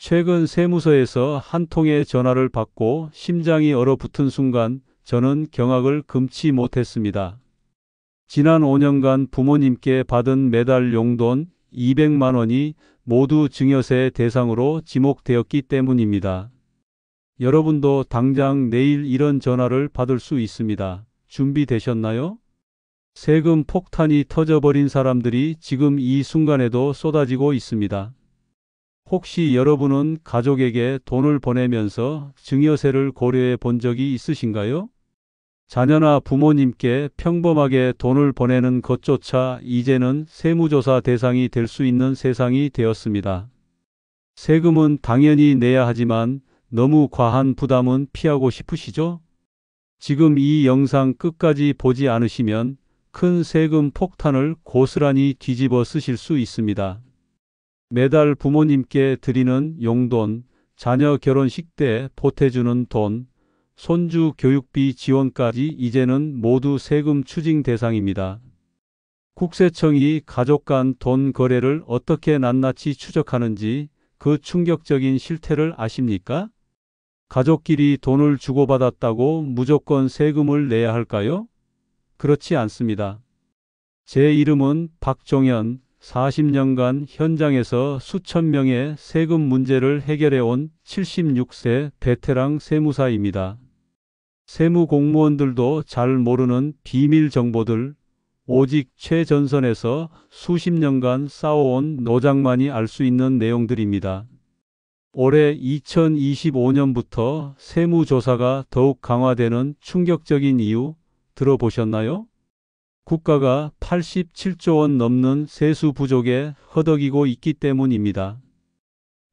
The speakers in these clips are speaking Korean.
최근 세무서에서 한 통의 전화를 받고 심장이 얼어붙은 순간 저는 경악을 금치 못했습니다. 지난 5년간 부모님께 받은 매달 용돈 200만 원이 모두 증여세 대상으로 지목되었기 때문입니다. 여러분도 당장 내일 이런 전화를 받을 수 있습니다. 준비되셨나요? 세금 폭탄이 터져버린 사람들이 지금 이 순간에도 쏟아지고 있습니다. 혹시 여러분은 가족에게 돈을 보내면서 증여세를 고려해 본 적이 있으신가요? 자녀나 부모님께 평범하게 돈을 보내는 것조차 이제는 세무조사 대상이 될 수 있는 세상이 되었습니다. 세금은 당연히 내야 하지만 너무 과한 부담은 피하고 싶으시죠? 지금 이 영상 끝까지 보지 않으시면 큰 세금 폭탄을 고스란히 뒤집어 쓰실 수 있습니다. 매달 부모님께 드리는 용돈, 자녀 결혼식 때 보태주는 돈, 손주 교육비 지원까지 이제는 모두 세금 추징 대상입니다. 국세청이 가족 간 돈 거래를 어떻게 낱낱이 추적하는지 그 충격적인 실태를 아십니까? 가족끼리 돈을 주고받았다고 무조건 세금을 내야 할까요? 그렇지 않습니다. 제 이름은 박종현, 40년간 현장에서 수천 명의 세금 문제를 해결해온 76세 베테랑 세무사입니다. 세무 공무원들도 잘 모르는 비밀 정보들, 오직 최전선에서 수십 년간 쌓아온 노장만이 알 수 있는 내용들입니다. 올해 2025년부터 세무조사가 더욱 강화되는 충격적인 이유 들어보셨나요? 국가가 87조 원 넘는 세수 부족에 허덕이고 있기 때문입니다.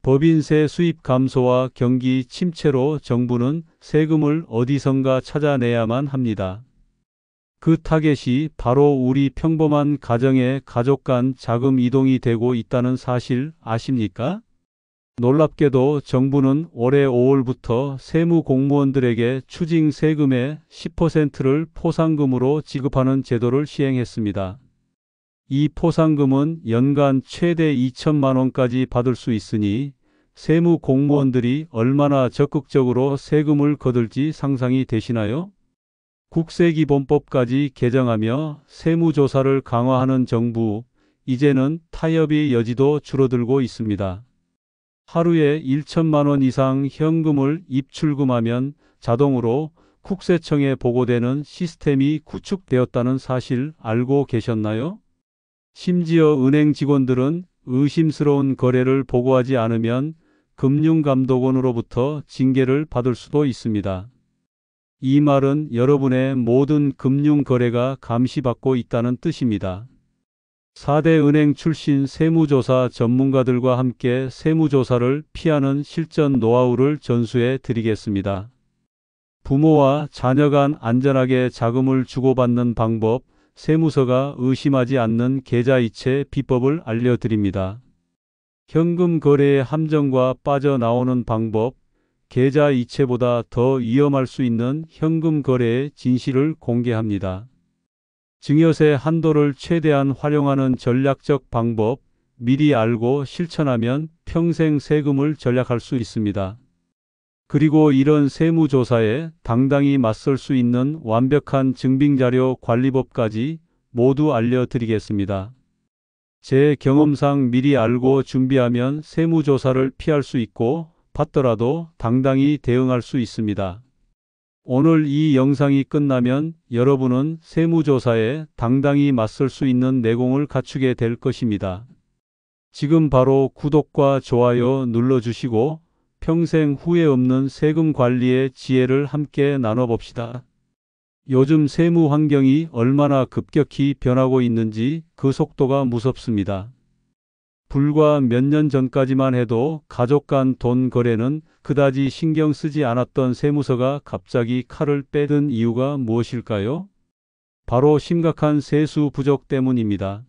법인세 수입 감소와 경기 침체로 정부는 세금을 어디선가 찾아내야만 합니다. 그 타겟이 바로 우리 평범한 가정의 가족 간 자금 이동이 되고 있다는 사실 아십니까? 놀랍게도 정부는 올해 5월부터 세무 공무원들에게 추징 세금의 10%를 포상금으로 지급하는 제도를 시행했습니다. 이 포상금은 연간 최대 2천만 원까지 받을 수 있으니 세무 공무원들이 얼마나 적극적으로 세금을 거둘지 상상이 되시나요? 국세기본법까지 개정하며 세무조사를 강화하는 정부, 이제는 타협의 여지도 줄어들고 있습니다. 하루에 1천만 원 이상 현금을 입출금하면 자동으로 국세청에 보고되는 시스템이 구축되었다는 사실 알고 계셨나요? 심지어 은행 직원들은 의심스러운 거래를 보고하지 않으면 금융감독원으로부터 징계를 받을 수도 있습니다. 이 말은 여러분의 모든 금융 거래가 감시받고 있다는 뜻입니다. 4대 은행 출신 세무조사 전문가들과 함께 세무조사를 피하는 실전 노하우를 전수해 드리겠습니다. 부모와 자녀 간 안전하게 자금을 주고받는 방법, 세무서가 의심하지 않는 계좌이체 비법을 알려드립니다. 현금 거래의 함정과 빠져나오는 방법, 계좌이체보다 더 위험할 수 있는 현금 거래의 진실을 공개합니다. 증여세 한도를 최대한 활용하는 전략적 방법, 미리 알고 실천하면 평생 세금을 절약할 수 있습니다. 그리고 이런 세무조사에 당당히 맞설 수 있는 완벽한 증빙자료 관리법까지 모두 알려드리겠습니다. 제 경험상 미리 알고 준비하면 세무조사를 피할 수 있고 받더라도 당당히 대응할 수 있습니다. 오늘 이 영상이 끝나면 여러분은 세무조사에 당당히 맞설 수 있는 내공을 갖추게 될 것입니다. 지금 바로 구독과 좋아요 눌러주시고 평생 후회 없는 세금 관리의 지혜를 함께 나눠봅시다. 요즘 세무 환경이 얼마나 급격히 변하고 있는지 그 속도가 무섭습니다. 불과 몇 년 전까지만 해도 가족 간 돈 거래는 그다지 신경 쓰지 않았던 세무서가 갑자기 칼을 빼든 이유가 무엇일까요? 바로 심각한 세수 부족 때문입니다.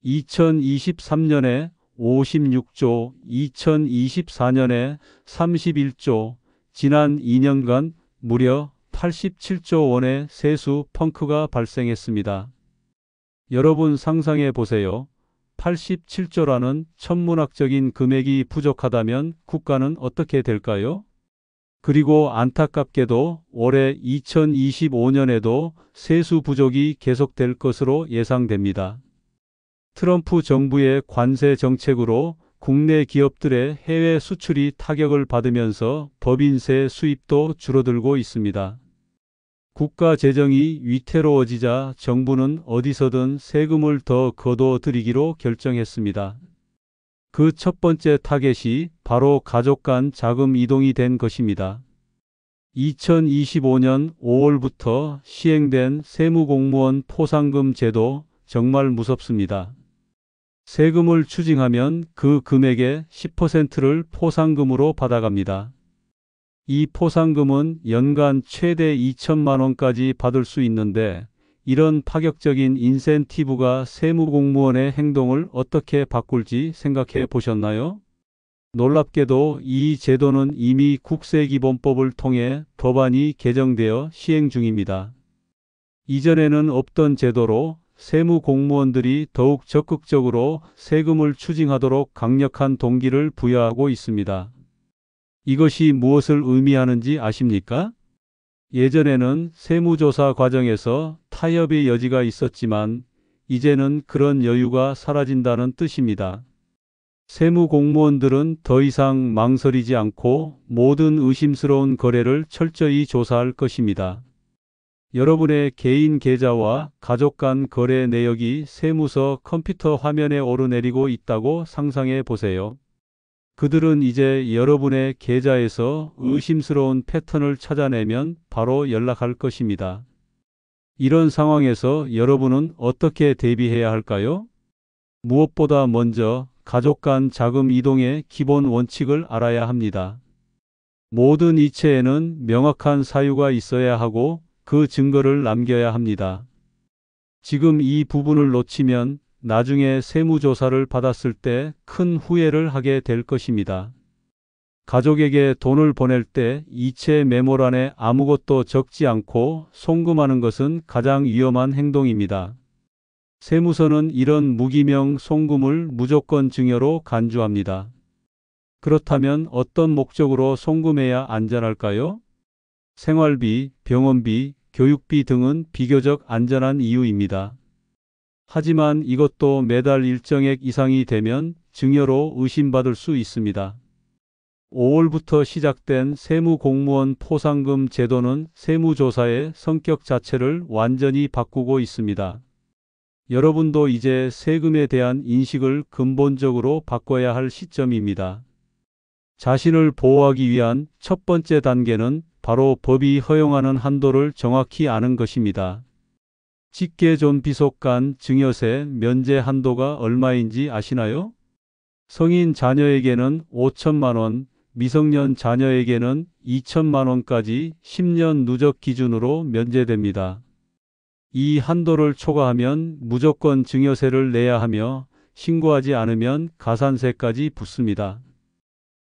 2023년에 56조, 2024년에 31조, 지난 2년간 무려 87조 원의 세수 펑크가 발생했습니다. 여러분 상상해 보세요. 87조라는 천문학적인 금액이 부족하다면 국가는 어떻게 될까요? 그리고 안타깝게도 올해 2025년에도 세수 부족이 계속될 것으로 예상됩니다. 트럼프 정부의 관세 정책으로 국내 기업들의 해외 수출이 타격을 받으면서 법인세 수입도 줄어들고 있습니다. 국가 재정이 위태로워지자 정부는 어디서든 세금을 더 거둬들이기로 결정했습니다. 그 첫 번째 타겟이 바로 가족 간 자금 이동이 된 것입니다. 2025년 5월부터 시행된 세무공무원 포상금 제도 정말 무섭습니다. 세금을 추징하면 그 금액의 10%를 포상금으로 받아갑니다. 이 포상금은 연간 최대 2천만 원까지 받을 수 있는데 이런 파격적인 인센티브가 세무공무원의 행동을 어떻게 바꿀지 생각해 보셨나요? 놀랍게도 이 제도는 이미 국세기본법을 통해 법안이 개정되어 시행 중입니다. 이전에는 없던 제도로 세무공무원들이 더욱 적극적으로 세금을 추징하도록 강력한 동기를 부여하고 있습니다. 이것이 무엇을 의미하는지 아십니까? 예전에는 세무조사 과정에서 타협의 여지가 있었지만 이제는 그런 여유가 사라진다는 뜻입니다. 세무공무원들은 더 이상 망설이지 않고 모든 의심스러운 거래를 철저히 조사할 것입니다. 여러분의 개인 계좌와 가족 간 거래 내역이 세무서 컴퓨터 화면에 오르내리고 있다고 상상해 보세요. 그들은 이제 여러분의 계좌에서 의심스러운 패턴을 찾아내면 바로 연락할 것입니다. 이런 상황에서 여러분은 어떻게 대비해야 할까요? 무엇보다 먼저 가족 간 자금 이동의 기본 원칙을 알아야 합니다. 모든 이체에는 명확한 사유가 있어야 하고 그 증거를 남겨야 합니다. 지금 이 부분을 놓치면 나중에 세무조사를 받았을 때 큰 후회를 하게 될 것입니다. 가족에게 돈을 보낼 때 이체 메모란에 아무것도 적지 않고 송금하는 것은 가장 위험한 행동입니다. 세무서는 이런 무기명 송금을 무조건 증여로 간주합니다. 그렇다면 어떤 목적으로 송금해야 안전할까요? 생활비, 병원비, 교육비 등은 비교적 안전한 이유입니다. 하지만 이것도 매달 일정액 이상이 되면 증여로 의심받을 수 있습니다. 5월부터 시작된 세무공무원 포상금 제도는 세무조사의 성격 자체를 완전히 바꾸고 있습니다. 여러분도 이제 세금에 대한 인식을 근본적으로 바꿔야 할 시점입니다. 자신을 보호하기 위한 첫 번째 단계는 바로 법이 허용하는 한도를 정확히 아는 것입니다. 직계존 비속 간 증여세 면제 한도가 얼마인지 아시나요? 성인 자녀에게는 5천만 원, 미성년 자녀에게는 2천만 원까지 10년 누적 기준으로 면제됩니다. 이 한도를 초과하면 무조건 증여세를 내야 하며 신고하지 않으면 가산세까지 붙습니다.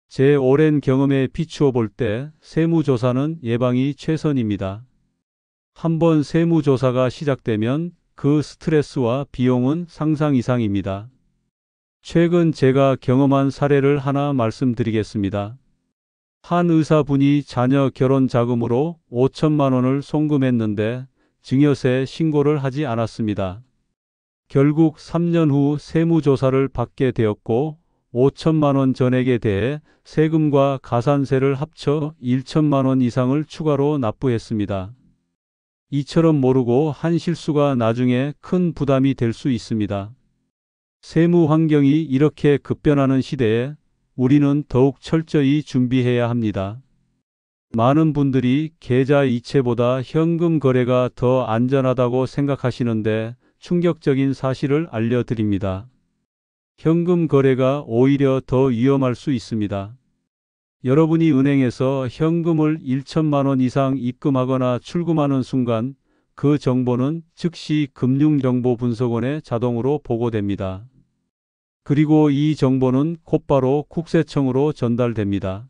제 오랜 경험에 비추어 볼 때 세무조사는 예방이 최선입니다. 한번 세무조사가 시작되면 그 스트레스와 비용은 상상 이상입니다. 최근 제가 경험한 사례를 하나 말씀드리겠습니다. 한 의사분이 자녀 결혼 자금으로 5천만 원을 송금했는데 증여세 신고를 하지 않았습니다. 결국 3년 후 세무조사를 받게 되었고 5천만 원 전액에 대해 세금과 가산세를 합쳐 1천만 원 이상을 추가로 납부했습니다. 이처럼 모르고 한 실수가 나중에 큰 부담이 될 수 있습니다. 세무 환경이 이렇게 급변하는 시대에 우리는 더욱 철저히 준비해야 합니다. 많은 분들이 계좌 이체보다 현금 거래가 더 안전하다고 생각하시는데 충격적인 사실을 알려드립니다. 현금 거래가 오히려 더 위험할 수 있습니다. 여러분이 은행에서 현금을 1천만 원 이상 입금하거나 출금하는 순간 그 정보는 즉시 금융정보분석원에 자동으로 보고됩니다. 그리고 이 정보는 곧바로 국세청으로 전달됩니다.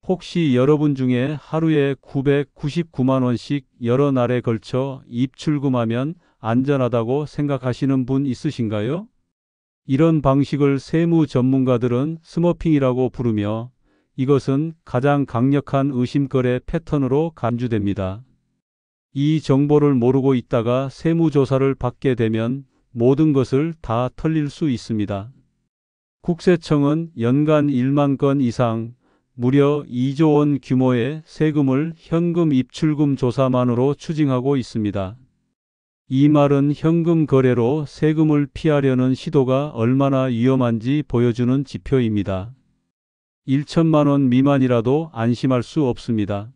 혹시 여러분 중에 하루에 999만 원씩 여러 날에 걸쳐 입출금하면 안전하다고 생각하시는 분 있으신가요? 이런 방식을 세무 전문가들은 스머핑이라고 부르며 이것은 가장 강력한 의심거래 패턴으로 간주됩니다. 이 정보를 모르고 있다가 세무조사를 받게 되면 모든 것을 다 털릴 수 있습니다. 국세청은 연간 1만 건 이상 무려 2조 원 규모의 세금을 현금 입출금 조사만으로 추징하고 있습니다. 이 말은 현금 거래로 세금을 피하려는 시도가 얼마나 위험한지 보여주는 지표입니다. 1천만 원 미만이라도 안심할 수 없습니다.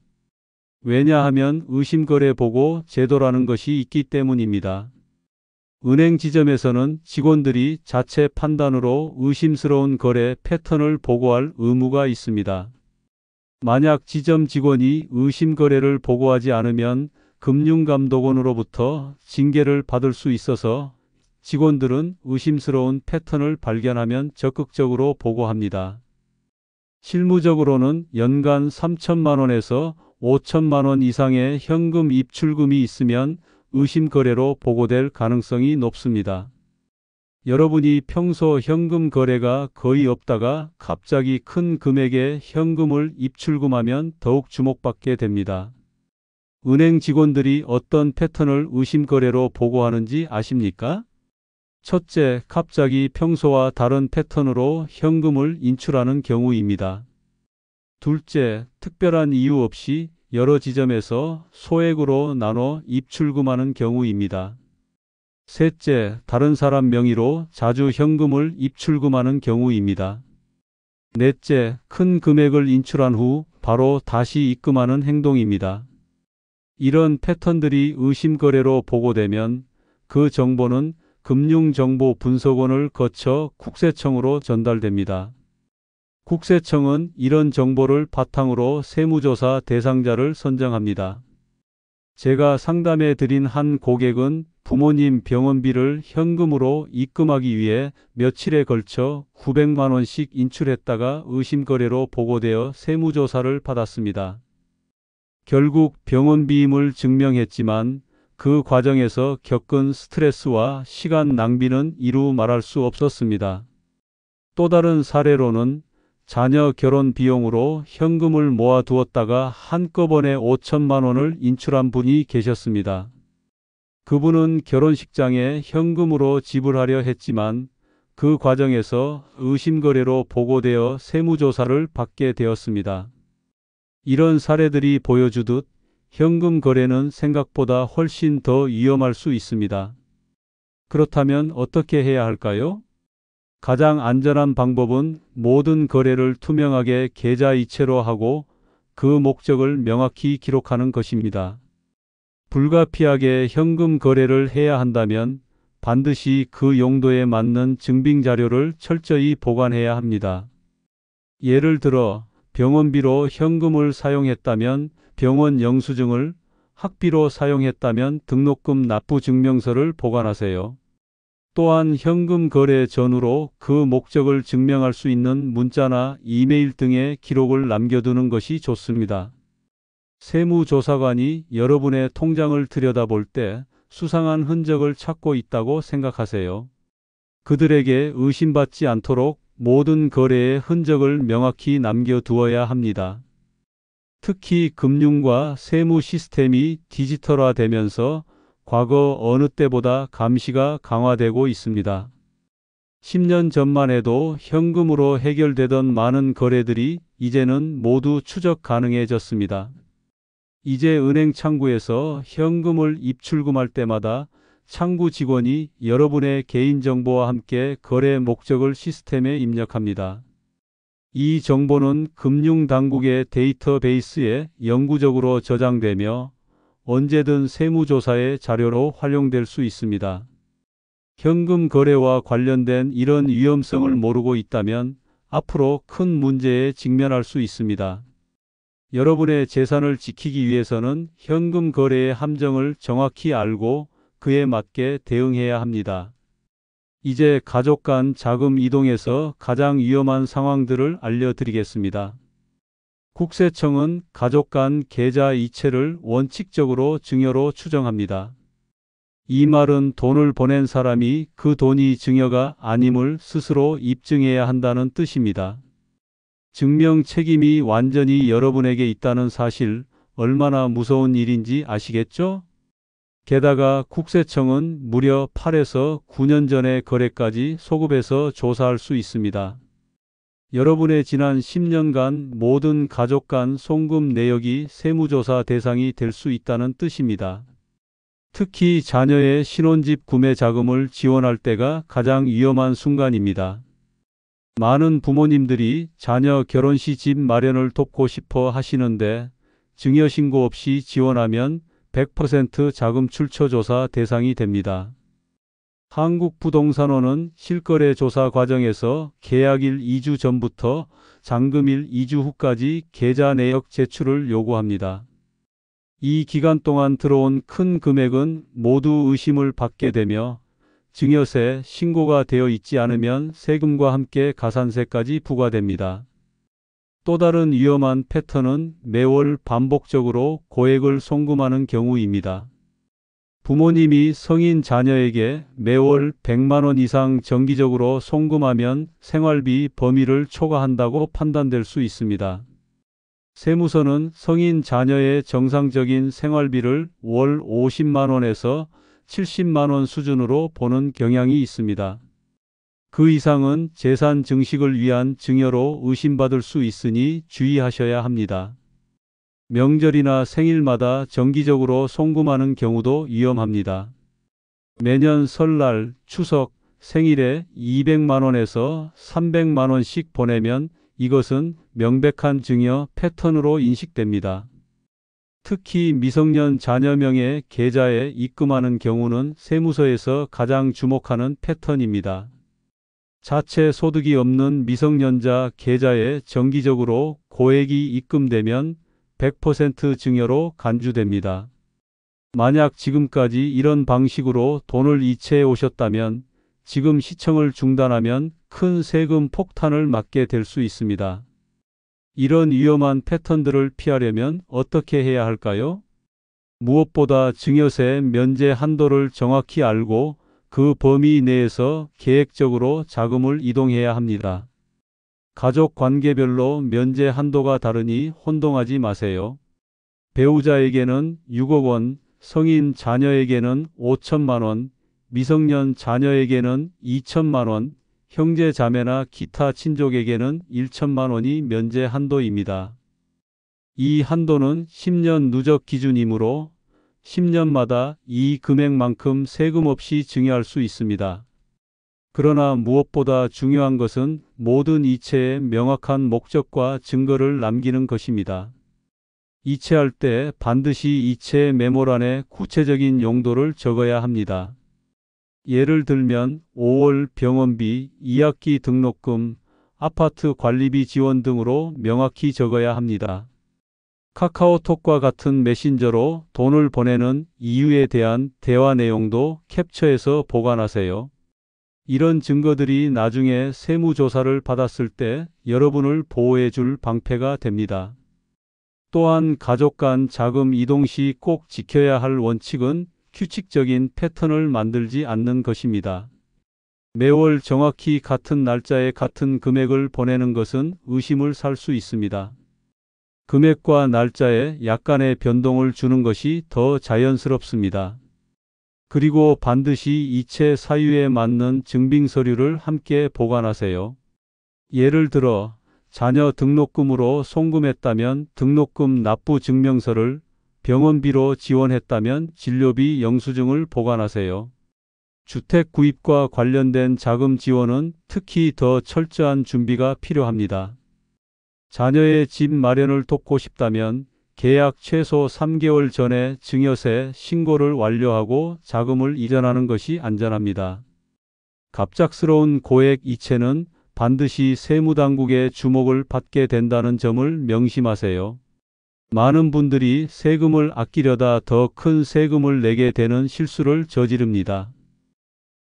왜냐하면 의심거래 보고 제도라는 것이 있기 때문입니다. 은행 지점에서는 직원들이 자체 판단으로 의심스러운 거래 패턴을 보고할 의무가 있습니다. 만약 지점 직원이 의심거래를 보고하지 않으면 금융감독원으로부터 징계를 받을 수 있어서 직원들은 의심스러운 패턴을 발견하면 적극적으로 보고합니다. 실무적으로는 연간 3천만 원에서 5천만 원 이상의 현금 입출금이 있으면 의심거래로 보고될 가능성이 높습니다. 여러분이 평소 현금 거래가 거의 없다가 갑자기 큰 금액의 현금을 입출금하면 더욱 주목받게 됩니다. 은행 직원들이 어떤 패턴을 의심거래로 보고하는지 아십니까? 첫째, 갑자기 평소와 다른 패턴으로 현금을 인출하는 경우입니다. 둘째, 특별한 이유 없이 여러 지점에서 소액으로 나눠 입출금하는 경우입니다. 셋째, 다른 사람 명의로 자주 현금을 입출금하는 경우입니다. 넷째, 큰 금액을 인출한 후 바로 다시 입금하는 행동입니다. 이런 패턴들이 의심거래로 보고되면 그 정보는 금융정보분석원을 거쳐 국세청으로 전달됩니다. 국세청은 이런 정보를 바탕으로 세무조사 대상자를 선정합니다. 제가 상담해 드린 한 고객은 부모님 병원비를 현금으로 입금하기 위해 며칠에 걸쳐 900만 원씩 인출했다가 의심거래로 보고되어 세무조사를 받았습니다. 결국 병원비임을 증명했지만 그 과정에서 겪은 스트레스와 시간 낭비는 이루 말할 수 없었습니다. 또 다른 사례로는 자녀 결혼 비용으로 현금을 모아두었다가 한꺼번에 5천만 원을 인출한 분이 계셨습니다. 그분은 결혼식장에 현금으로 지불하려 했지만 그 과정에서 의심거래로 보고되어 세무조사를 받게 되었습니다. 이런 사례들이 보여주듯 현금 거래는 생각보다 훨씬 더 위험할 수 있습니다. 그렇다면 어떻게 해야 할까요? 가장 안전한 방법은 모든 거래를 투명하게 계좌이체로 하고 그 목적을 명확히 기록하는 것입니다. 불가피하게 현금 거래를 해야 한다면 반드시 그 용도에 맞는 증빙 자료를 철저히 보관해야 합니다. 예를 들어 병원비로 현금을 사용했다면 병원 영수증을, 학비로 사용했다면 등록금 납부 증명서를 보관하세요. 또한 현금 거래 전후로 그 목적을 증명할 수 있는 문자나 이메일 등의 기록을 남겨두는 것이 좋습니다. 세무조사관이 여러분의 통장을 들여다볼 때 수상한 흔적을 찾고 있다고 생각하세요. 그들에게 의심받지 않도록 모든 거래의 흔적을 명확히 남겨두어야 합니다. 특히 금융과 세무 시스템이 디지털화되면서 과거 어느 때보다 감시가 강화되고 있습니다. 10년 전만 해도 현금으로 해결되던 많은 거래들이 이제는 모두 추적 가능해졌습니다. 이제 은행 창구에서 현금을 입출금할 때마다 창구 직원이 여러분의 개인정보와 함께 거래 목적을 시스템에 입력합니다. 이 정보는 금융당국의 데이터베이스에 영구적으로 저장되며 언제든 세무조사의 자료로 활용될 수 있습니다. 현금 거래와 관련된 이런 위험성을 모르고 있다면 앞으로 큰 문제에 직면할 수 있습니다. 여러분의 재산을 지키기 위해서는 현금 거래의 함정을 정확히 알고 그에 맞게 대응해야 합니다. 이제 가족 간 자금 이동에서 가장 위험한 상황들을 알려드리겠습니다. 국세청은 가족 간 계좌 이체를 원칙적으로 증여로 추정합니다. 이 말은 돈을 보낸 사람이 그 돈이 증여가 아님을 스스로 입증해야 한다는 뜻입니다. 증명 책임이 완전히 여러분에게 있다는 사실, 얼마나 무서운 일인지 아시겠죠? 게다가 국세청은 무려 8에서 9년 전의 거래까지 소급해서 조사할 수 있습니다. 여러분의 지난 10년간 모든 가족 간 송금 내역이 세무조사 대상이 될 수 있다는 뜻입니다. 특히 자녀의 신혼집 구매 자금을 지원할 때가 가장 위험한 순간입니다. 많은 부모님들이 자녀 결혼 시 집 마련을 돕고 싶어 하시는데 증여 신고 없이 지원하면 100% 자금 출처 조사 대상이 됩니다. 한국부동산원은 실거래 조사 과정에서 계약일 2주 전부터 잔금일 2주 후까지 계좌 내역 제출을 요구합니다. 이 기간 동안 들어온 큰 금액은 모두 의심을 받게 되며 증여세 신고가 되어 있지 않으면 세금과 함께 가산세까지 부과됩니다. 또 다른 위험한 패턴은 매월 반복적으로 고액을 송금하는 경우입니다. 부모님이 성인 자녀에게 매월 100만 원 이상 정기적으로 송금하면 생활비 범위를 초과한다고 판단될 수 있습니다. 세무서는 성인 자녀의 정상적인 생활비를 월 50만 원에서 70만 원 수준으로 보는 경향이 있습니다. 그 이상은 재산 증식을 위한 증여로 의심받을 수 있으니 주의하셔야 합니다. 명절이나 생일마다 정기적으로 송금하는 경우도 위험합니다. 매년 설날, 추석, 생일에 200만 원에서 300만 원씩 보내면 이것은 명백한 증여 패턴으로 인식됩니다. 특히 미성년 자녀 명의 계좌에 입금하는 경우는 세무서에서 가장 주목하는 패턴입니다. 자체 소득이 없는 미성년자 계좌에 정기적으로 고액이 입금되면 100% 증여로 간주됩니다. 만약 지금까지 이런 방식으로 돈을 이체해 오셨다면 지금 시청을 중단하면 큰 세금 폭탄을 맞게 될 수 있습니다. 이런 위험한 패턴들을 피하려면 어떻게 해야 할까요? 무엇보다 증여세 면제 한도를 정확히 알고 그 범위 내에서 계획적으로 자금을 이동해야 합니다. 가족 관계별로 면제 한도가 다르니 혼동하지 마세요. 배우자에게는 6억 원, 성인 자녀에게는 5천만 원, 미성년 자녀에게는 2천만 원, 형제 자매나 기타 친족에게는 1천만 원이 면제 한도입니다. 이 한도는 10년 누적 기준이므로 10년마다 이 금액만큼 세금 없이 증여할 수 있습니다. 그러나 무엇보다 중요한 것은 모든 이체의 명확한 목적과 증거를 남기는 것입니다. 이체할 때 반드시 이체 메모란에 구체적인 용도를 적어야 합니다. 예를 들면 5월 병원비, 2학기 등록금, 아파트 관리비 지원 등으로 명확히 적어야 합니다. 카카오톡과 같은 메신저로 돈을 보내는 이유에 대한 대화 내용도 캡처해서 보관하세요. 이런 증거들이 나중에 세무조사를 받았을 때 여러분을 보호해 줄 방패가 됩니다. 또한 가족 간 자금 이동 시 꼭 지켜야 할 원칙은 규칙적인 패턴을 만들지 않는 것입니다. 매월 정확히 같은 날짜에 같은 금액을 보내는 것은 의심을 살 수 있습니다. 금액과 날짜에 약간의 변동을 주는 것이 더 자연스럽습니다. 그리고 반드시 이체 사유에 맞는 증빙 서류를 함께 보관하세요. 예를 들어 자녀 등록금으로 송금했다면 등록금 납부 증명서를, 병원비로 지원했다면 진료비 영수증을 보관하세요. 주택 구입과 관련된 자금 지원은 특히 더 철저한 준비가 필요합니다. 자녀의 집 마련을 돕고 싶다면 계약 최소 3개월 전에 증여세 신고를 완료하고 자금을 이전하는 것이 안전합니다. 갑작스러운 고액 이체는 반드시 세무당국의 주목을 받게 된다는 점을 명심하세요. 많은 분들이 세금을 아끼려다 더 큰 세금을 내게 되는 실수를 저지릅니다.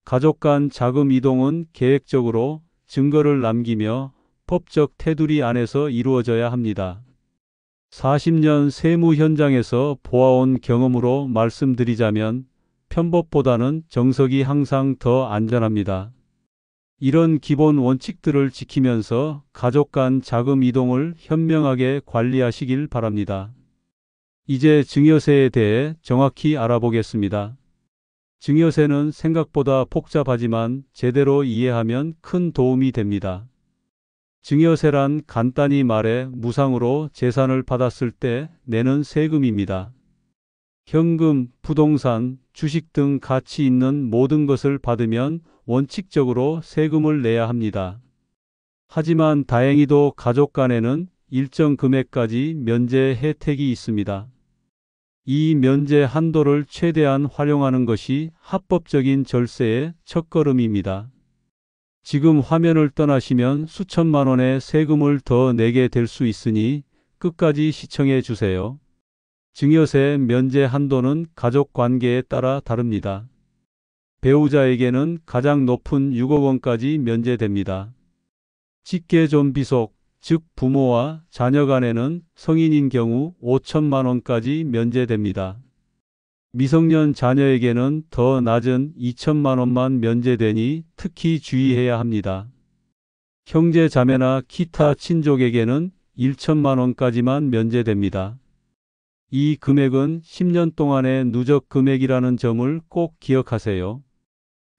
가족 간 자금 이동은 계획적으로 증거를 남기며 법적 테두리 안에서 이루어져야 합니다. 40년 세무 현장에서 보아온 경험으로 말씀드리자면 편법보다는 정석이 항상 더 안전합니다. 이런 기본 원칙들을 지키면서 가족 간 자금 이동을 현명하게 관리하시길 바랍니다. 이제 증여세에 대해 정확히 알아보겠습니다. 증여세는 생각보다 복잡하지만 제대로 이해하면 큰 도움이 됩니다. 증여세란 간단히 말해 무상으로 재산을 받았을 때 내는 세금입니다. 현금, 부동산, 주식 등 가치 있는 모든 것을 받으면 원칙적으로 세금을 내야 합니다. 하지만 다행히도 가족 간에는 일정 금액까지 면제 혜택이 있습니다. 이 면제 한도를 최대한 활용하는 것이 합법적인 절세의 첫걸음입니다. 지금 화면을 떠나시면 수천만 원의 세금을 더 내게 될 수 있으니 끝까지 시청해 주세요. 증여세 면제 한도는 가족 관계에 따라 다릅니다. 배우자에게는 가장 높은 6억 원까지 면제됩니다. 직계존비속, 즉 부모와 자녀 간에는 성인인 경우 5천만 원까지 면제됩니다. 미성년 자녀에게는 더 낮은 2천만 원만 면제되니 특히 주의해야 합니다. 형제 자매나 기타 친족에게는 1천만 원까지만 면제됩니다. 이 금액은 10년 동안의 누적 금액이라는 점을 꼭 기억하세요.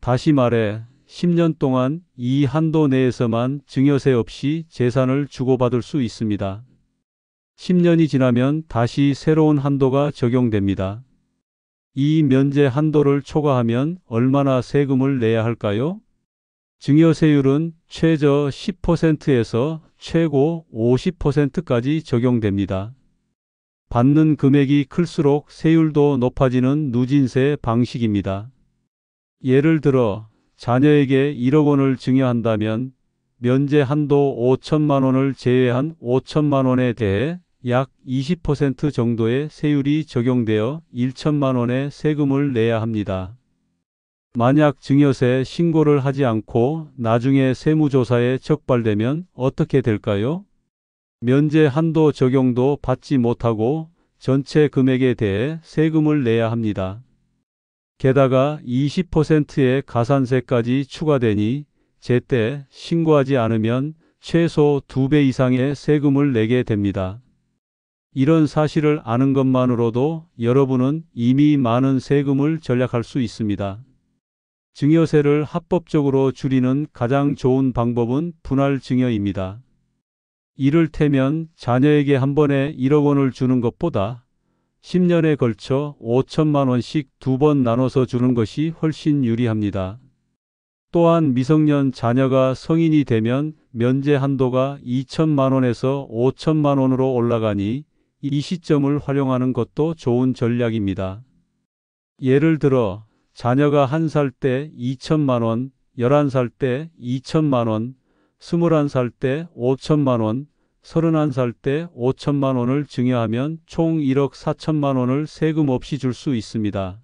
다시 말해 10년 동안 이 한도 내에서만 증여세 없이 재산을 주고받을 수 있습니다. 10년이 지나면 다시 새로운 한도가 적용됩니다. 이 면제 한도를 초과하면 얼마나 세금을 내야 할까요? 증여세율은 최저 10%에서 최고 50%까지 적용됩니다. 받는 금액이 클수록 세율도 높아지는 누진세 방식입니다. 예를 들어 자녀에게 1억 원을 증여한다면 면제 한도 5천만 원을 제외한 5천만 원에 대해 약 20% 정도의 세율이 적용되어 1천만 원의 세금을 내야 합니다. 만약 증여세 신고를 하지 않고 나중에 세무조사에 적발되면 어떻게 될까요? 면제 한도 적용도 받지 못하고 전체 금액에 대해 세금을 내야 합니다. 게다가 20%의 가산세까지 추가되니 제때 신고하지 않으면 최소 2배 이상의 세금을 내게 됩니다. 이런 사실을 아는 것만으로도 여러분은 이미 많은 세금을 절약할 수 있습니다. 증여세를 합법적으로 줄이는 가장 좋은 방법은 분할 증여입니다. 이를테면 자녀에게 한 번에 1억 원을 주는 것보다 10년에 걸쳐 5천만 원씩 2번 나눠서 주는 것이 훨씬 유리합니다. 또한 미성년 자녀가 성인이 되면 면제 한도가 2천만 원에서 5천만 원으로 올라가니 이 시점을 활용하는 것도 좋은 전략입니다. 예를 들어 자녀가 1살 때 2천만 원, 11살 때 2천만 원, 21살 때 5천만 원, 31살 때 5천만 원을 증여하면 총 1억 4천만 원을 세금 없이 줄 수 있습니다.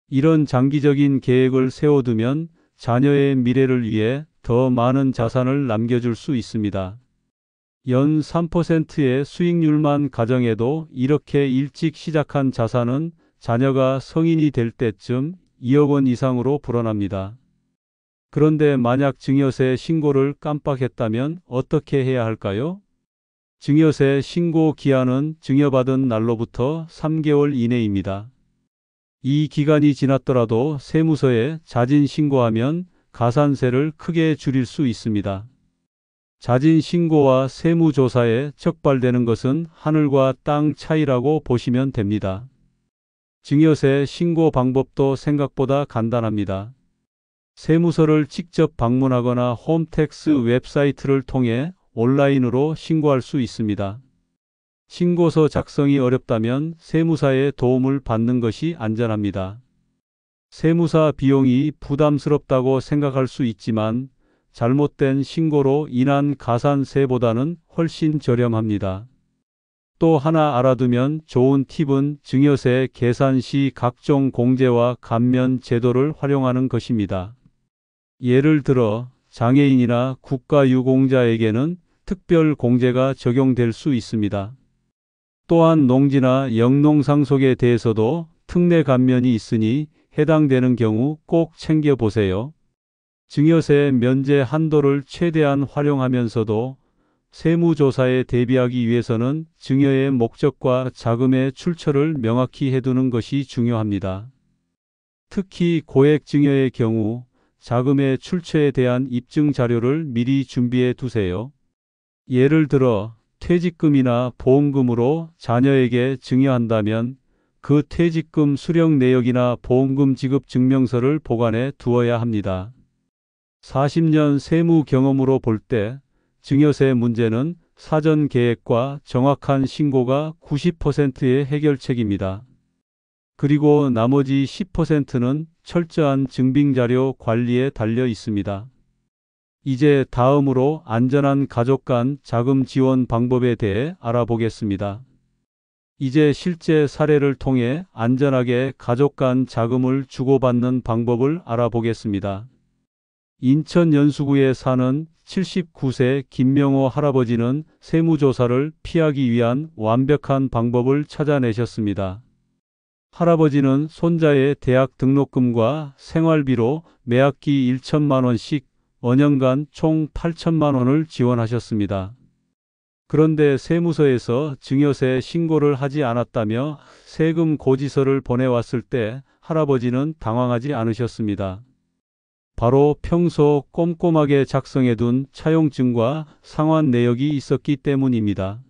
이런 장기적인 계획을 세워두면 자녀의 미래를 위해 더 많은 자산을 남겨줄 수 있습니다. 연 3%의 수익률만 가정해도 이렇게 일찍 시작한 자산은 자녀가 성인이 될 때쯤 2억 원 이상으로 불어납니다. 그런데 만약 증여세 신고를 깜빡했다면 어떻게 해야 할까요? 증여세 신고 기한은 증여받은 날로부터 3개월 이내입니다. 이 기간이 지났더라도 세무서에 자진 신고하면 가산세를 크게 줄일 수 있습니다. 자진 신고와 세무조사에 적발되는 것은 하늘과 땅 차이라고 보시면 됩니다. 증여세 신고 방법도 생각보다 간단합니다. 세무서를 직접 방문하거나 홈택스 웹사이트를 통해 온라인으로 신고할 수 있습니다. 신고서 작성이 어렵다면 세무사의 도움을 받는 것이 안전합니다. 세무사 비용이 부담스럽다고 생각할 수 있지만 잘못된 신고로 인한 가산세보다는 훨씬 저렴합니다. 또 하나 알아두면 좋은 팁은 증여세 계산 시 각종 공제와 감면 제도를 활용하는 것입니다. 예를 들어 장애인이나 국가유공자에게는 특별 공제가 적용될 수 있습니다. 또한 농지나 영농상속에 대해서도 특례 감면이 있으니 해당되는 경우 꼭 챙겨보세요. 증여세 면제 한도를 최대한 활용하면서도 세무조사에 대비하기 위해서는 증여의 목적과 자금의 출처를 명확히 해두는 것이 중요합니다. 특히 고액 증여의 경우 자금의 출처에 대한 입증 자료를 미리 준비해 두세요. 예를 들어 퇴직금이나 보험금으로 자녀에게 증여한다면 그 퇴직금 수령 내역이나 보험금 지급 증명서를 보관해 두어야 합니다. 40년 세무 경험으로 볼 때 증여세 문제는 사전 계획과 정확한 신고가 90%의 해결책입니다. 그리고 나머지 10%는 철저한 증빙자료 관리에 달려 있습니다. 이제 다음으로 안전한 가족 간 자금 지원 방법에 대해 알아보겠습니다. 이제 실제 사례를 통해 안전하게 가족 간 자금을 주고받는 방법을 알아보겠습니다. 인천 연수구에 사는 79세 김명호 할아버지는 세무조사를 피하기 위한 완벽한 방법을 찾아내셨습니다. 할아버지는 손자의 대학 등록금과 생활비로 매학기 1천만 원씩 5년간 총 8천만 원을 지원하셨습니다. 그런데 세무서에서 증여세 신고를 하지 않았다며 세금 고지서를 보내왔을 때 할아버지는 당황하지 않으셨습니다. 바로 평소 꼼꼼하게 작성해둔 차용증과 상환 내역이 있었기 때문입니다.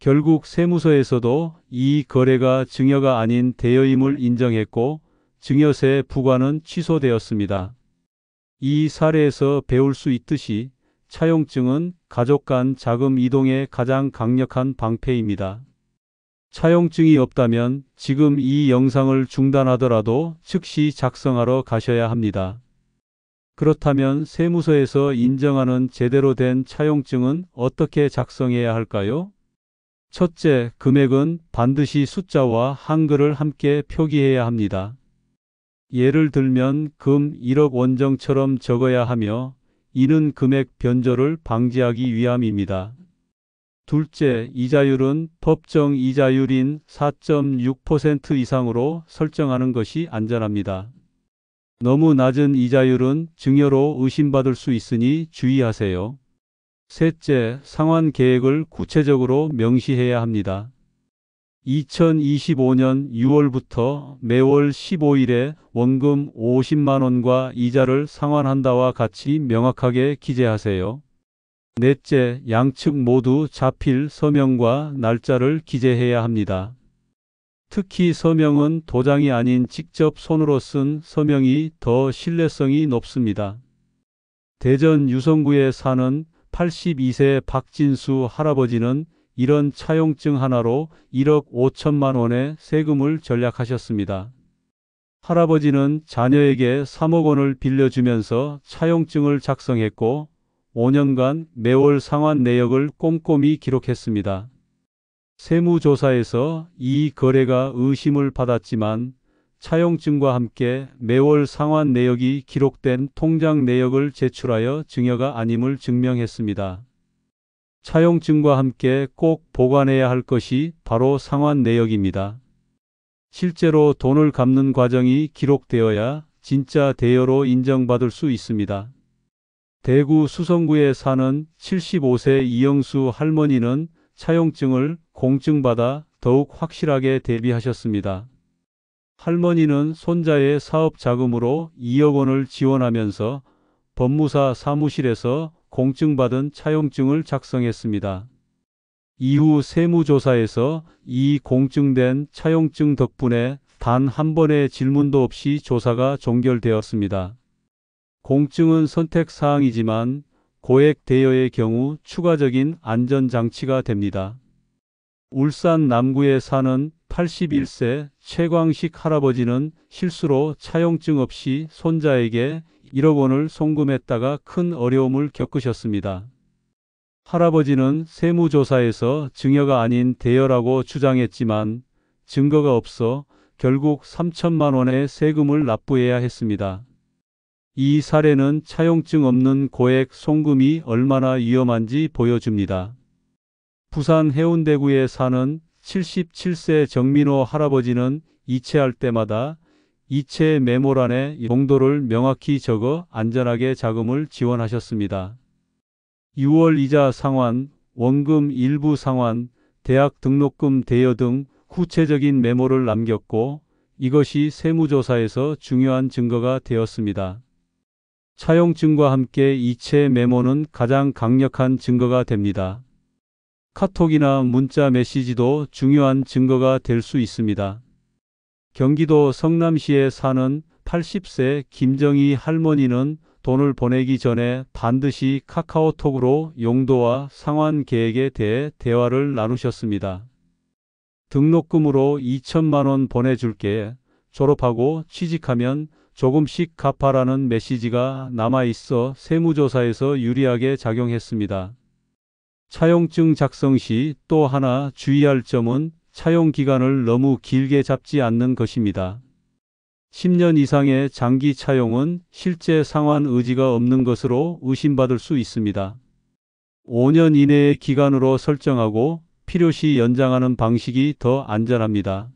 결국 세무서에서도 이 거래가 증여가 아닌 대여임을 인정했고 증여세 부과는 취소되었습니다. 이 사례에서 배울 수 있듯이 차용증은 가족 간 자금 이동의 가장 강력한 방패입니다. 차용증이 없다면 지금 이 영상을 중단하더라도 즉시 작성하러 가셔야 합니다. 그렇다면 세무서에서 인정하는 제대로 된 차용증은 어떻게 작성해야 할까요? 첫째, 금액은 반드시 숫자와 한글을 함께 표기해야 합니다. 예를 들면 금 1억 원정처럼 적어야 하며 이는 금액 변조를 방지하기 위함입니다. 둘째, 이자율은 법정 이자율인 4.6% 이상으로 설정하는 것이 안전합니다. 너무 낮은 이자율은 증여로 의심받을 수 있으니 주의하세요. 셋째, 상환 계획을 구체적으로 명시해야 합니다. 2025년 6월부터 매월 15일에 원금 50만 원과 이자를 상환한다와 같이 명확하게 기재하세요. 넷째, 양측 모두 자필 서명과 날짜를 기재해야 합니다. 특히 서명은 도장이 아닌 직접 손으로 쓴 서명이 더 신뢰성이 높습니다. 대전 유성구에 사는 82세 박진수 할아버지는 이런 차용증 하나로 1억 5천만 원의 세금을 절약하셨습니다. 할아버지는 자녀에게 3억 원을 빌려주면서 차용증을 작성했고 5년간 매월 상환 내역을 꼼꼼히 기록했습니다. 세무조사에서 이 거래가 의심을 받았지만 차용증과 함께 매월 상환 내역이 기록된 통장 내역을 제출하여 증여가 아님을 증명했습니다. 차용증과 함께 꼭 보관해야 할 것이 바로 상환 내역입니다. 실제로 돈을 갚는 과정이 기록되어야 진짜 대여로 인정받을 수 있습니다. 대구 수성구에 사는 75세 이영수 할머니는 차용증을 공증받아 더욱 확실하게 대비하셨습니다. 할머니는 손자의 사업 자금으로 2억 원을 지원하면서 법무사 사무실에서 공증받은 차용증을 작성했습니다. 이후 세무조사에서 이 공증된 차용증 덕분에 단 한 번의 질문도 없이 조사가 종결되었습니다. 공증은 선택사항이지만 고액 대여의 경우 추가적인 안전장치가 됩니다. 울산 남구에 사는 81세 최광식 할아버지는 실수로 차용증 없이 손자에게 1억 원을 송금했다가 큰 어려움을 겪으셨습니다. 할아버지는 세무조사에서 증여가 아닌 대여라고 주장했지만 증거가 없어 결국 3천만 원의 세금을 납부해야 했습니다. 이 사례는 차용증 없는 고액 송금이 얼마나 위험한지 보여줍니다. 부산 해운대구에 사는 77세 정민호 할아버지는 이체할 때마다 이체 메모란에 용도를 명확히 적어 안전하게 자금을 지원하셨습니다. 6월 이자 상환, 원금 일부 상환, 대학 등록금 대여 등 구체적인 메모를 남겼고 이것이 세무조사에서 중요한 증거가 되었습니다. 차용증과 함께 이체 메모는 가장 강력한 증거가 됩니다. 카톡이나 문자 메시지도 중요한 증거가 될 수 있습니다. 경기도 성남시에 사는 80세 김정희 할머니는 돈을 보내기 전에 반드시 카카오톡으로 용도와 상환 계획에 대해 대화를 나누셨습니다. 등록금으로 2천만 원 보내줄게. 졸업하고 취직하면 조금씩 갚아라는 메시지가 남아있어 세무조사에서 유리하게 작용했습니다. 차용증 작성 시 또 하나 주의할 점은 차용 기간을 너무 길게 잡지 않는 것입니다. 10년 이상의 장기 차용은 실제 상환 의지가 없는 것으로 의심받을 수 있습니다. 5년 이내의 기간으로 설정하고 필요시 연장하는 방식이 더 안전합니다.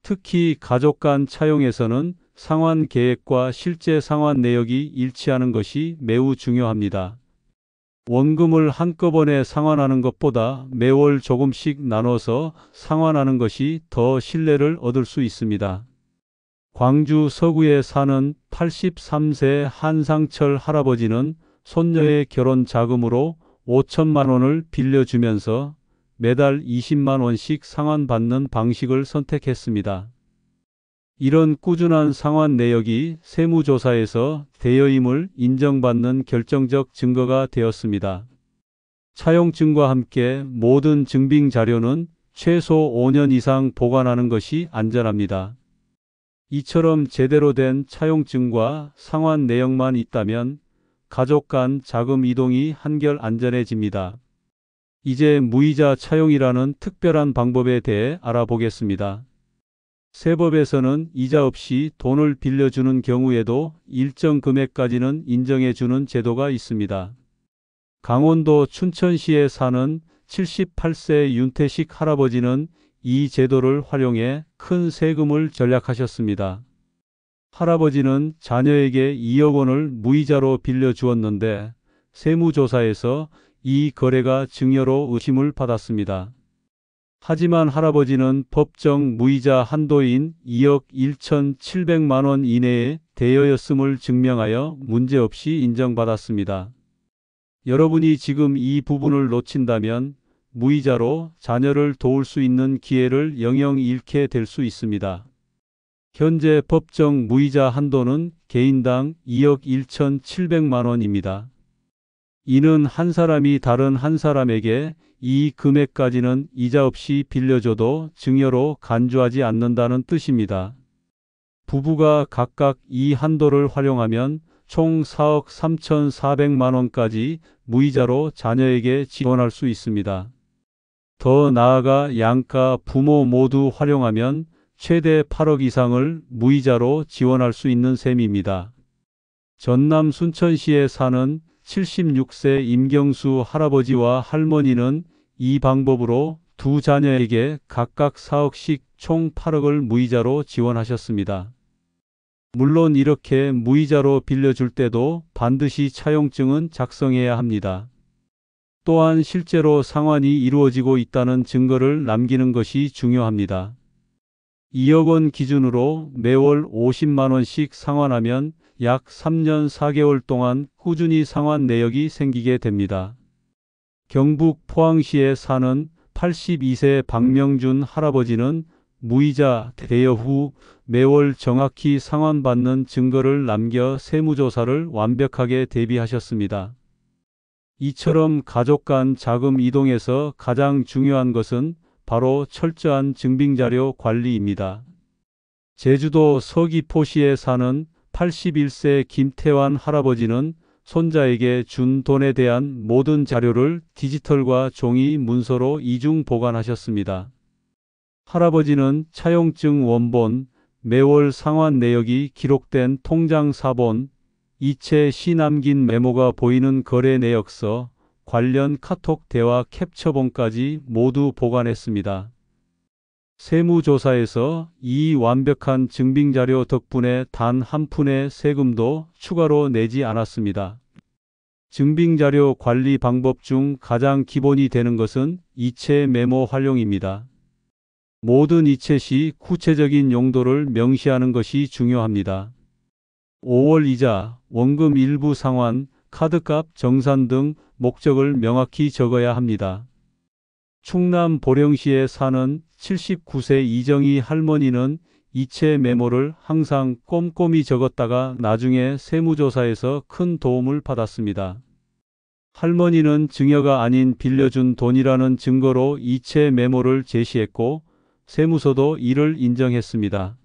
특히 가족 간 차용에서는 상환 계획과 실제 상환 내역이 일치하는 것이 매우 중요합니다. 원금을 한꺼번에 상환하는 것보다 매월 조금씩 나눠서 상환하는 것이 더 신뢰를 얻을 수 있습니다. 광주 서구에 사는 83세 한상철 할아버지는 손녀의 결혼 자금으로 5천만 원을 빌려주면서 매달 20만 원씩 상환받는 방식을 선택했습니다. 이런 꾸준한 상환 내역이 세무조사에서 대여임을 인정받는 결정적 증거가 되었습니다. 차용증과 함께 모든 증빙 자료는 최소 5년 이상 보관하는 것이 안전합니다. 이처럼 제대로 된 차용증과 상환 내역만 있다면 가족 간 자금 이동이 한결 안전해집니다. 이제 무이자 차용이라는 특별한 방법에 대해 알아보겠습니다. 세법에서는 이자 없이 돈을 빌려주는 경우에도 일정 금액까지는 인정해주는 제도가 있습니다. 강원도 춘천시에 사는 78세 윤태식 할아버지는 이 제도를 활용해 큰 세금을 절약하셨습니다. 할아버지는 자녀에게 2억 원을 무이자로 빌려주었는데 세무조사에서 이 거래가 증여로 의심을 받았습니다. 하지만 할아버지는 법정 무이자 한도인 2억 1,700만 원 이내의 대여였음을 증명하여 문제없이 인정받았습니다. 여러분이 지금 이 부분을 놓친다면 무이자로 자녀를 도울 수 있는 기회를 영영 잃게 될 수 있습니다. 현재 법정 무이자 한도는 개인당 2억 1,700만 원입니다. 이는 한 사람이 다른 한 사람에게 이 금액까지는 이자 없이 빌려줘도 증여로 간주하지 않는다는 뜻입니다. 부부가 각각 이 한도를 활용하면 총 4억 3,400만 원까지 무이자로 자녀에게 지원할 수 있습니다. 더 나아가 양가 부모 모두 활용하면 최대 8억 이상을 무이자로 지원할 수 있는 셈입니다. 전남 순천시에 사는 76세 임경수 할아버지와 할머니는 이 방법으로 두 자녀에게 각각 4억씩 총 8억을 무이자로 지원하셨습니다. 물론 이렇게 무이자로 빌려줄 때도 반드시 차용증은 작성해야 합니다. 또한 실제로 상환이 이루어지고 있다는 증거를 남기는 것이 중요합니다. 2억 원 기준으로 매월 50만 원씩 상환하면 약 3년 4개월 동안 꾸준히 상환 내역이 생기게 됩니다. 경북 포항시에 사는 82세 박명준 할아버지는 무이자 대여 후 매월 정확히 상환받는 증거를 남겨 세무조사를 완벽하게 대비하셨습니다. 이처럼 가족 간 자금 이동에서 가장 중요한 것은 바로 철저한 증빙자료 관리입니다. 제주도 서귀포시에 사는 81세 김태환 할아버지는 손자에게 준 돈에 대한 모든 자료를 디지털과 종이 문서로 이중 보관하셨습니다. 할아버지는 차용증 원본, 매월 상환 내역이 기록된 통장 사본, 이체 시 남긴 메모가 보이는 거래 내역서, 관련 카톡 대화 캡처본까지 모두 보관했습니다. 세무조사에서 이 완벽한 증빙자료 덕분에 단 한 푼의 세금도 추가로 내지 않았습니다. 증빙자료 관리 방법 중 가장 기본이 되는 것은 이체 메모 활용입니다. 모든 이체 시 구체적인 용도를 명시하는 것이 중요합니다. 5월 이자, 원금 일부 상환, 카드값 정산 등 목적을 명확히 적어야 합니다. 충남 보령시에 사는 79세 이정희 할머니는 이체 메모를 항상 꼼꼼히 적었다가 나중에 세무조사에서 큰 도움을 받았습니다. 할머니는 증여가 아닌 빌려준 돈이라는 증거로 이체 메모를 제시했고 세무서도 이를 인정했습니다.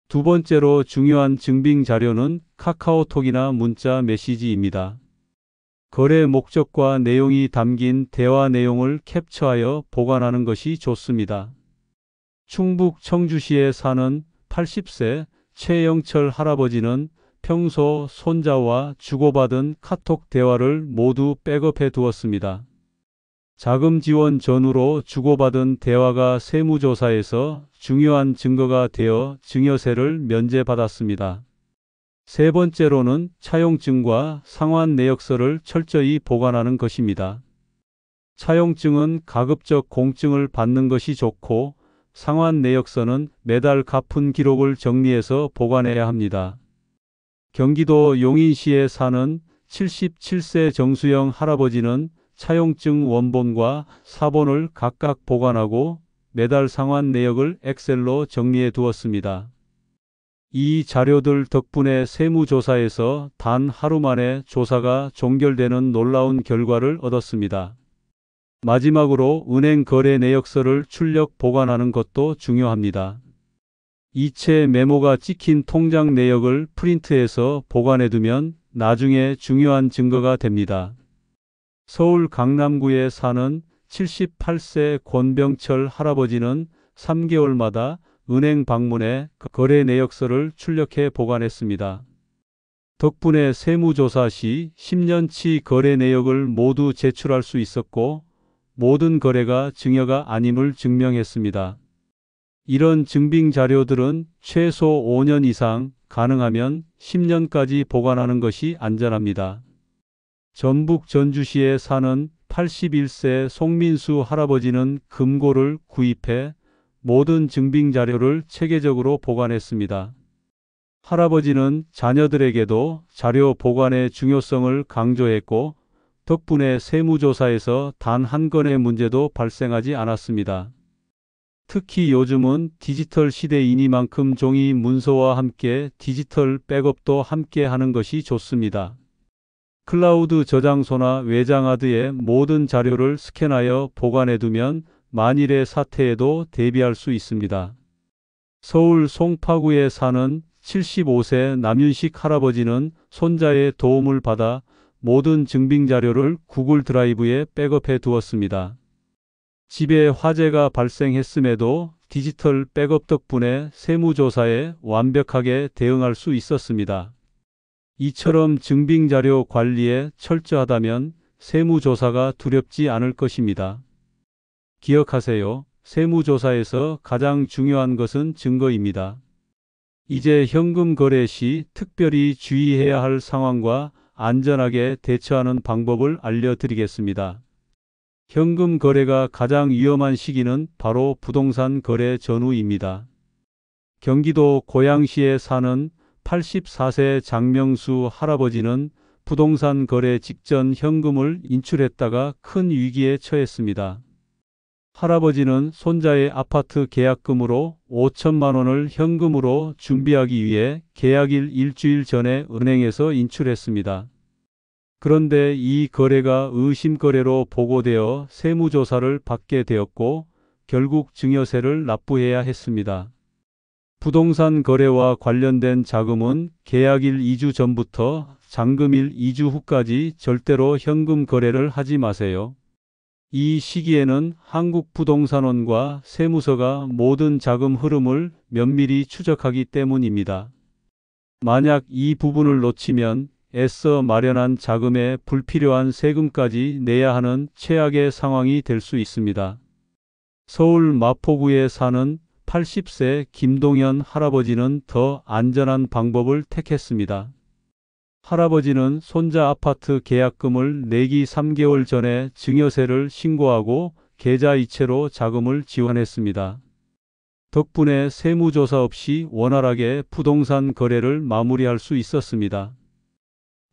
두 번째로 중요한 증빙 자료는 카카오톡이나 문자 메시지입니다. 거래 목적과 내용이 담긴 대화 내용을 캡처하여 보관하는 것이 좋습니다. 충북 청주시에 사는 80세 최영철 할아버지는 평소 손자와 주고받은 카톡 대화를 모두 백업해 두었습니다. 자금 지원 전후로 주고받은 대화가 세무조사에서 중요한 증거가 되어 증여세를 면제받았습니다. 세 번째로는 차용증과 상환 내역서를 철저히 보관하는 것입니다. 차용증은 가급적 공증을 받는 것이 좋고 상환 내역서는 매달 갚은 기록을 정리해서 보관해야 합니다. 경기도 용인시에 사는 77세 정수영 할아버지는 차용증 원본과 사본을 각각 보관하고 매달 상환 내역을 엑셀로 정리해 두었습니다. 이 자료들 덕분에 세무조사에서 단 하루 만에 조사가 종결되는 놀라운 결과를 얻었습니다. 마지막으로 은행 거래 내역서를 출력 보관하는 것도 중요합니다. 이체 메모가 찍힌 통장 내역을 프린트해서 보관해두면 나중에 중요한 증거가 됩니다. 서울 강남구에 사는 78세 권병철 할아버지는 3개월마다 은행 방문해 거래 내역서를 출력해 보관했습니다. 덕분에 세무조사 시 10년치 거래 내역을 모두 제출할 수 있었고 모든 거래가 증여가 아님을 증명했습니다. 이런 증빙 자료들은 최소 5년 이상, 가능하면 10년까지 보관하는 것이 안전합니다. 전북 전주시에 사는 81세 송민수 할아버지는 금고를 구입해 모든 증빙 자료를 체계적으로 보관했습니다. 할아버지는 자녀들에게도 자료 보관의 중요성을 강조했고 덕분에 세무조사에서 단 한 건의 문제도 발생하지 않았습니다. 특히 요즘은 디지털 시대이니만큼 종이 문서와 함께 디지털 백업도 함께 하는 것이 좋습니다. 클라우드 저장소나 외장하드에 모든 자료를 스캔하여 보관해두면 만일의 사태에도 대비할 수 있습니다. 서울 송파구에 사는 75세 남윤식 할아버지는 손자의 도움을 받아 모든 증빙 자료를 구글 드라이브에 백업해 두었습니다. 집에 화재가 발생했음에도 디지털 백업 덕분에 세무조사에 완벽하게 대응할 수 있었습니다. 이처럼 증빙 자료 관리에 철저하다면 세무조사가 두렵지 않을 것입니다. 기억하세요. 세무조사에서 가장 중요한 것은 증거입니다. 이제 현금 거래 시 특별히 주의해야 할 상황과 안전하게 대처하는 방법을 알려드리겠습니다. 현금 거래가 가장 위험한 시기는 바로 부동산 거래 전후입니다. 경기도 고양시에 사는 84세 장명수 할아버지는 부동산 거래 직전 현금을 인출했다가 큰 위기에 처했습니다. 할아버지는 손자의 아파트 계약금으로 5천만 원을 현금으로 준비하기 위해 계약일 일주일 전에 은행에서 인출했습니다. 그런데 이 거래가 의심거래로 보고되어 세무조사를 받게 되었고 결국 증여세를 납부해야 했습니다. 부동산 거래와 관련된 자금은 계약일 2주 전부터 잔금일 2주 후까지 절대로 현금 거래를 하지 마세요. 이 시기에는 한국부동산원과 세무서가 모든 자금 흐름을 면밀히 추적하기 때문입니다. 만약 이 부분을 놓치면 애써 마련한 자금에 불필요한 세금까지 내야 하는 최악의 상황이 될 수 있습니다. 서울 마포구에 사는 80세 김동현 할아버지는 더 안전한 방법을 택했습니다. 할아버지는 손자 아파트 계약금을 내기 3개월 전에 증여세를 신고하고 계좌이체로 자금을 지원했습니다. 덕분에 세무조사 없이 원활하게 부동산 거래를 마무리할 수 있었습니다.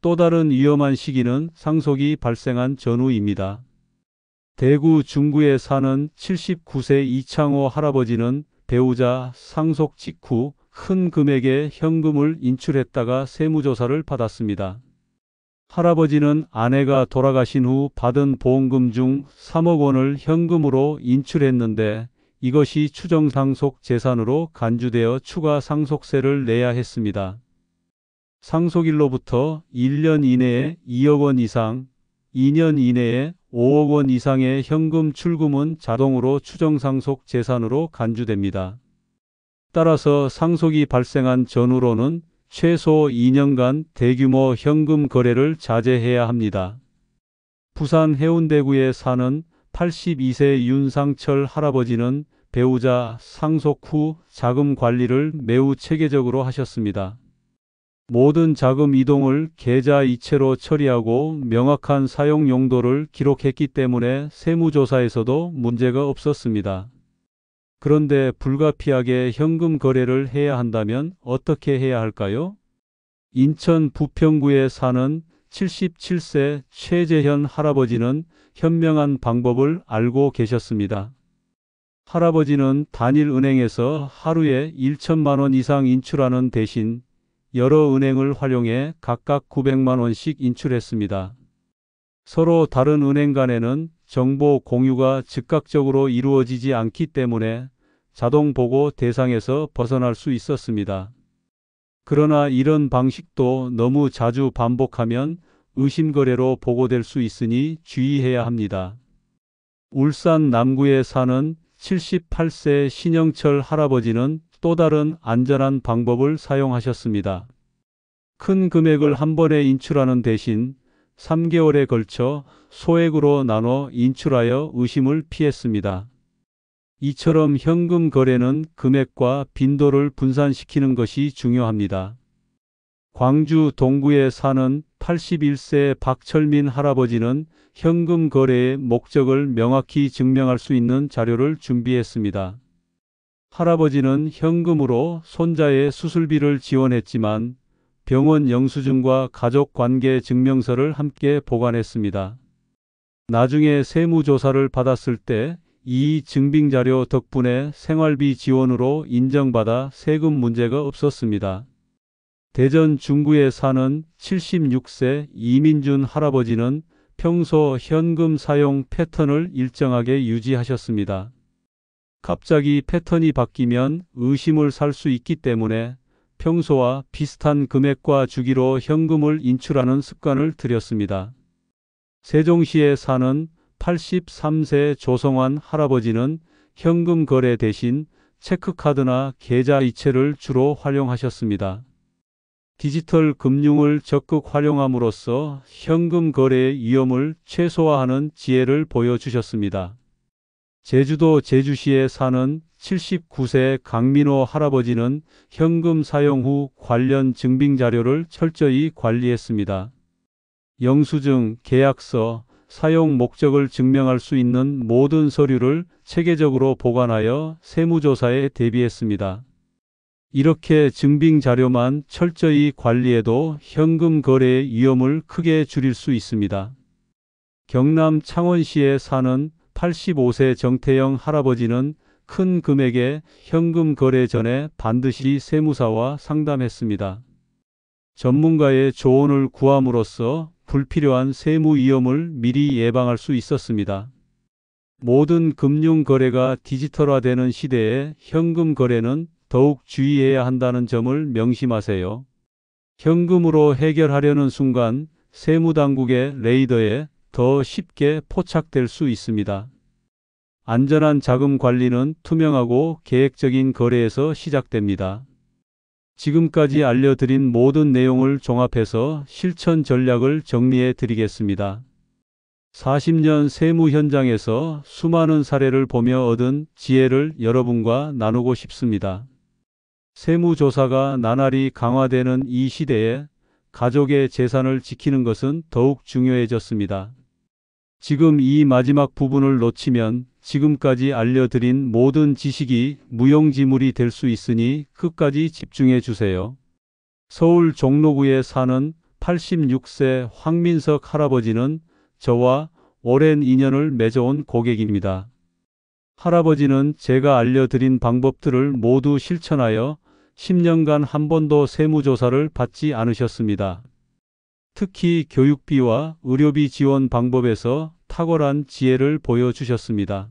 또 다른 위험한 시기는 상속이 발생한 전후입니다. 대구 중구에 사는 79세 이창호 할아버지는 배우자 상속 직후 큰 금액의 현금을 인출했다가 세무조사를 받았습니다. 할아버지는 아내가 돌아가신 후 받은 보험금 중 3억 원을 현금으로 인출했는데 이것이 추정상속 재산으로 간주되어 추가 상속세를 내야 했습니다. 상속일로부터 1년 이내에 2억 원 이상, 2년 이내에 5억 원 이상의 현금 출금은 자동으로 추정상속 재산으로 간주됩니다. 따라서 상속이 발생한 전후로는 최소 2년간 대규모 현금 거래를 자제해야 합니다. 부산 해운대구에 사는 82세 윤상철 할아버지는 배우자 상속 후 자금 관리를 매우 체계적으로 하셨습니다. 모든 자금 이동을 계좌 이체로 처리하고 명확한 사용 용도를 기록했기 때문에 세무조사에서도 문제가 없었습니다. 그런데 불가피하게 현금 거래를 해야 한다면 어떻게 해야 할까요? 인천 부평구에 사는 77세 최재현 할아버지는 현명한 방법을 알고 계셨습니다. 할아버지는 단일 은행에서 하루에 1천만 원 이상 인출하는 대신 여러 은행을 활용해 각각 900만 원씩 인출했습니다. 서로 다른 은행 간에는 정보 공유가 즉각적으로 이루어지지 않기 때문에 자동 보고 대상에서 벗어날 수 있었습니다. 그러나 이런 방식도 너무 자주 반복하면 의심거래로 보고될 수 있으니 주의해야 합니다. 울산 남구에 사는 78세 신영철 할아버지는 또 다른 안전한 방법을 사용하셨습니다. 큰 금액을 한 번에 인출하는 대신 3개월에 걸쳐 소액으로 나눠 인출하여 의심을 피했습니다. 이처럼 현금 거래는 금액과 빈도를 분산시키는 것이 중요합니다. 광주 동구에 사는 81세 박철민 할아버지는 현금 거래의 목적을 명확히 증명할 수 있는 자료를 준비했습니다. 할아버지는 현금으로 손자의 수술비를 지원했지만 병원 영수증과 가족관계 증명서를 함께 보관했습니다. 나중에 세무조사를 받았을 때 이 증빙자료 덕분에 생활비 지원으로 인정받아 세금 문제가 없었습니다. 대전 중구에 사는 76세 이민준 할아버지는 평소 현금 사용 패턴을 일정하게 유지하셨습니다. 갑자기 패턴이 바뀌면 의심을 살 수 있기 때문에 평소와 비슷한 금액과 주기로 현금을 인출하는 습관을 들였습니다. 세종시에 사는 83세 조성환 할아버지는 현금 거래 대신 체크카드나 계좌이체를 주로 활용하셨습니다. 디지털 금융을 적극 활용함으로써 현금 거래의 위험을 최소화하는 지혜를 보여주셨습니다. 제주도 제주시에 사는 79세 강민호 할아버지는 현금 사용 후 관련 증빙 자료를 철저히 관리했습니다. 영수증, 계약서, 사용 목적을 증명할 수 있는 모든 서류를 체계적으로 보관하여 세무조사에 대비했습니다. 이렇게 증빙 자료만 철저히 관리해도 현금 거래의 위험을 크게 줄일 수 있습니다. 경남 창원시에 사는 85세 정태영 할아버지는 큰 금액의 현금 거래 전에 반드시 세무사와 상담했습니다. 전문가의 조언을 구함으로써 불필요한 세무 위험을 미리 예방할 수 있었습니다. 모든 금융 거래가 디지털화되는 시대에 현금 거래는 더욱 주의해야 한다는 점을 명심하세요. 현금으로 해결하려는 순간 세무당국의 레이더에 더 쉽게 포착될 수 있습니다. 안전한 자금 관리는 투명하고 계획적인 거래에서 시작됩니다. 지금까지 알려드린 모든 내용을 종합해서 실천 전략을 정리해 드리겠습니다. 40년 세무 현장에서 수많은 사례를 보며 얻은 지혜를 여러분과 나누고 싶습니다. 세무조사가 나날이 강화되는 이 시대에 가족의 재산을 지키는 것은 더욱 중요해졌습니다. 지금 이 마지막 부분을 놓치면 지금까지 알려드린 모든 지식이 무용지물이 될 수 있으니 끝까지 집중해 주세요. 서울 종로구에 사는 86세 황민석 할아버지는 저와 오랜 인연을 맺어온 고객입니다. 할아버지는 제가 알려드린 방법들을 모두 실천하여 10년간 한 번도 세무조사를 받지 않으셨습니다. 특히 교육비와 의료비 지원 방법에서 탁월한 지혜를 보여주셨습니다.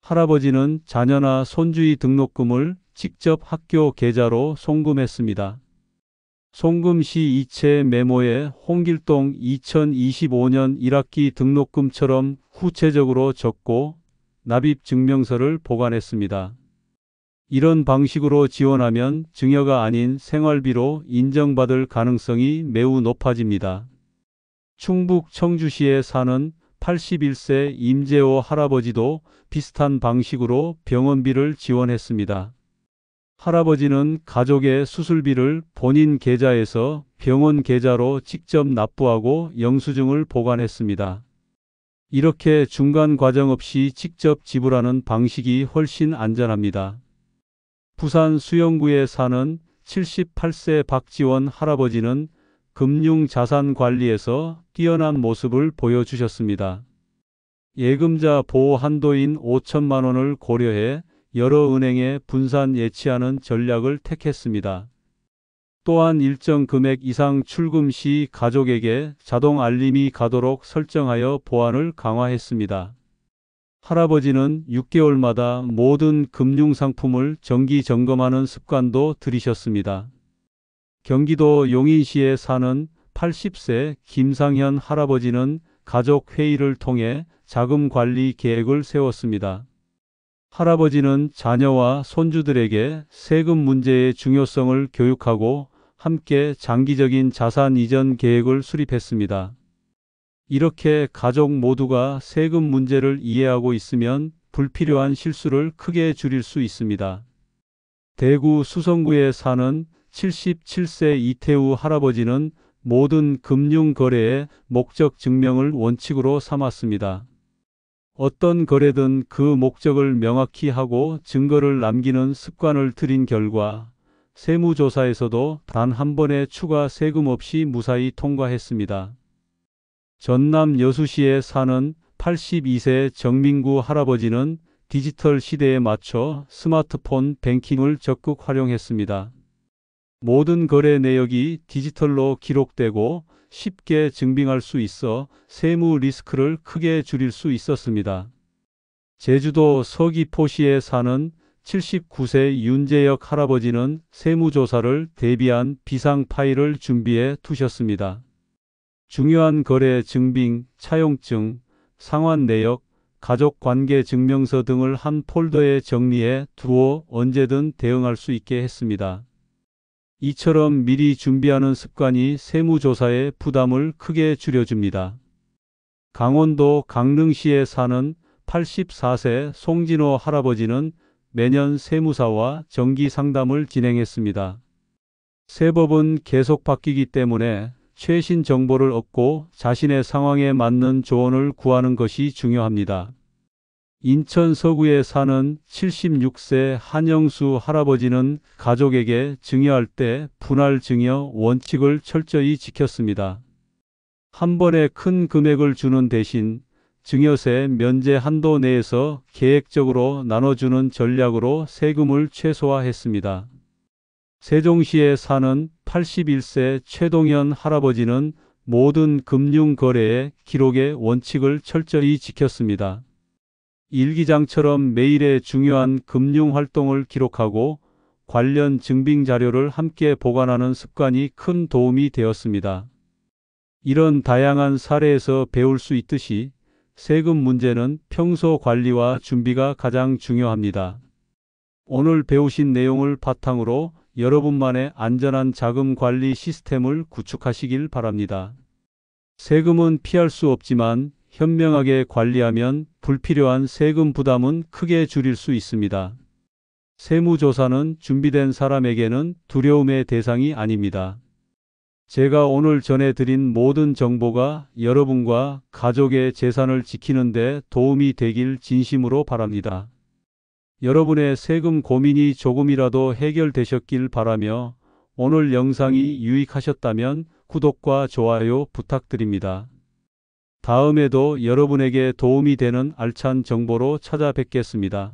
할아버지는 자녀나 손주의 등록금을 직접 학교 계좌로 송금했습니다. 송금 시 이체 메모에 홍길동 2025년 1학기 등록금처럼 구체적으로 적고 납입 증명서를 보관했습니다. 이런 방식으로 지원하면 증여가 아닌 생활비로 인정받을 가능성이 매우 높아집니다. 충북 청주시에 사는 81세 임재호 할아버지도 비슷한 방식으로 병원비를 지원했습니다. 할아버지는 가족의 수술비를 본인 계좌에서 병원 계좌로 직접 납부하고 영수증을 보관했습니다. 이렇게 중간 과정 없이 직접 지불하는 방식이 훨씬 안전합니다. 부산 수영구에 사는 78세 박지원 할아버지는 금융자산관리에서 뛰어난 모습을 보여주셨습니다. 예금자 보호 한도인 5천만 원을 고려해 여러 은행에 분산 예치하는 전략을 택했습니다. 또한 일정 금액 이상 출금 시 가족에게 자동 알림이 가도록 설정하여 보안을 강화했습니다. 할아버지는 6개월마다 모든 금융상품을 정기 점검하는 습관도 들이셨습니다. 경기도 용인시에 사는 80세 김상현 할아버지는 가족 회의를 통해 자금 관리 계획을 세웠습니다. 할아버지는 자녀와 손주들에게 세금 문제의 중요성을 교육하고 함께 장기적인 자산 이전 계획을 수립했습니다. 이렇게 가족 모두가 세금 문제를 이해하고 있으면 불필요한 실수를 크게 줄일 수 있습니다. 대구 수성구에 사는 77세 이태우 할아버지는 모든 금융 거래의 목적 증명을 원칙으로 삼았습니다. 어떤 거래든 그 목적을 명확히 하고 증거를 남기는 습관을 들인 결과 세무조사에서도 단 한 번의 추가 세금 없이 무사히 통과했습니다. 전남 여수시에 사는 82세 정민구 할아버지는 디지털 시대에 맞춰 스마트폰 뱅킹을 적극 활용했습니다. 모든 거래 내역이 디지털로 기록되고 쉽게 증빙할 수 있어 세무 리스크를 크게 줄일 수 있었습니다. 제주도 서귀포시에 사는 79세 윤재혁 할아버지는 세무조사를 대비한 비상 파일을 준비해 두셨습니다. 중요한 거래 증빙, 차용증, 상환 내역, 가족 관계 증명서 등을 한 폴더에 정리해 두어 언제든 대응할 수 있게 했습니다. 이처럼 미리 준비하는 습관이 세무조사의 부담을 크게 줄여줍니다. 강원도 강릉시에 사는 84세 송진호 할아버지는 매년 세무사와 정기 상담을 진행했습니다. 세법은 계속 바뀌기 때문에 최신 정보를 얻고 자신의 상황에 맞는 조언을 구하는 것이 중요합니다. 인천 서구에 사는 76세 한영수 할아버지는 가족에게 증여할 때 분할 증여 원칙을 철저히 지켰습니다. 한 번에 큰 금액을 주는 대신 증여세 면제 한도 내에서 계획적으로 나눠주는 전략으로 세금을 최소화했습니다. 세종시에 사는 81세 최동현 할아버지는 모든 금융 거래의 기록의 원칙을 철저히 지켰습니다. 일기장처럼 매일의 중요한 금융 활동을 기록하고 관련 증빙 자료를 함께 보관하는 습관이 큰 도움이 되었습니다. 이런 다양한 사례에서 배울 수 있듯이 세금 문제는 평소 관리와 준비가 가장 중요합니다. 오늘 배우신 내용을 바탕으로 여러분만의 안전한 자금 관리 시스템을 구축하시길 바랍니다. 세금은 피할 수 없지만 현명하게 관리하면 불필요한 세금 부담은 크게 줄일 수 있습니다. 세무조사는 준비된 사람에게는 두려움의 대상이 아닙니다. 제가 오늘 전해드린 모든 정보가 여러분과 가족의 재산을 지키는 데 도움이 되길 진심으로 바랍니다. 여러분의 세금 고민이 조금이라도 해결되셨길 바라며 오늘 영상이 유익하셨다면 구독과 좋아요 부탁드립니다. 다음에도 여러분에게 도움이 되는 알찬 정보로 찾아뵙겠습니다.